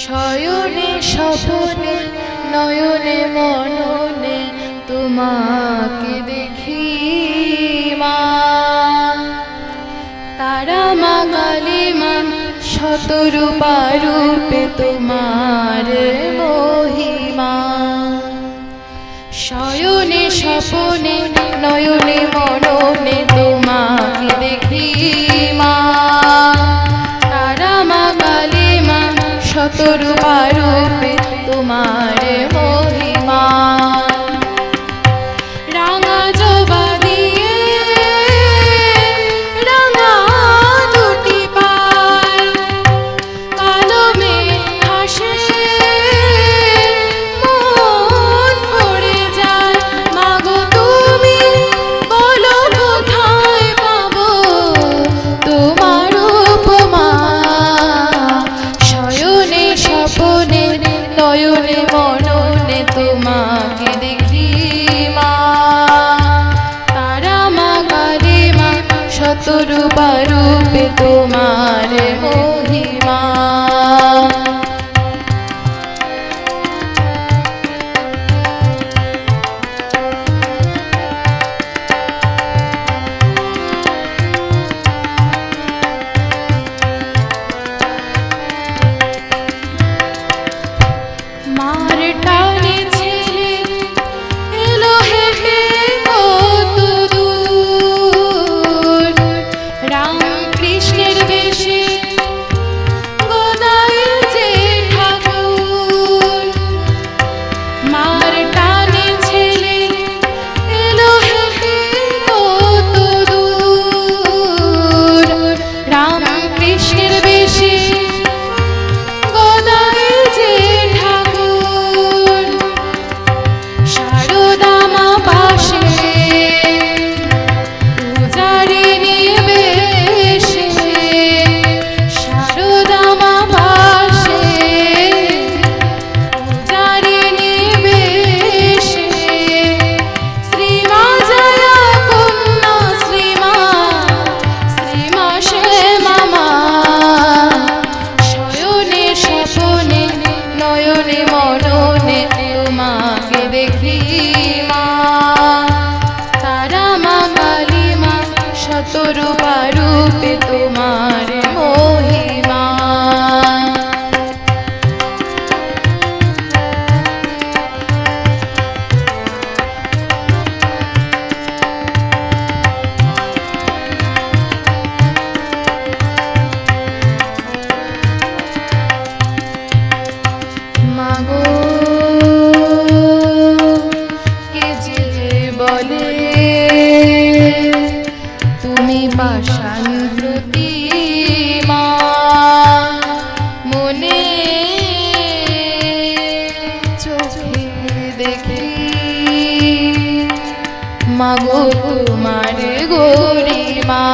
শয়নে স্বপনে নয়নে মননে তোমাকে দেখি মা। তারা মা কালী মা শতরূপা রূপে তোমার মহিমা। শয়নে স্বপনে নয়নে মননে তোমাকে দেখি মা। তারা মা কালী মা শতরূপা রূপে তোমার মহিমা। রাঙা জবা দিয়ে রাঙা দুটি পায়, কালো মেঘ হাসে মন ভরে যায়। মাগো তুমি বলো কোথায় পাবো তোমার উপমা। শয়নে স্বপনে নয়নে মননে তোমাকে দেখি মা। তারা মা কালী মা শতরূপা রূপে তোমার মহিমা। মার টানে ছেলে এলো হেঁটে কত দূর, রাম কৃষ্ণের বেশে গদাই যে ঠাকুর। মার টানে ছেলে এলো হেঁটে কত দূর, রাম কৃষ্ণের বেশে গদাই যে ঠাকুর। শারদা মা পাশে পূজারিণী বেশে, শারদা মা পাশে পূজারিণী বেশে। শ্রীমা জয়া কন্যা শ্রীমা শ্রীমা শ্যামা মা। শয়নে স্বপনে নয়নে মননে তোমাকে দেখি মা। তারা মা কালী মা শতরূপা রূপে তোমার মহিমা। মাগো কে যে বলে তুমি পাষাণ প্রতিমা, মনে চোখে দেখি মাগো তোমার গরিমা।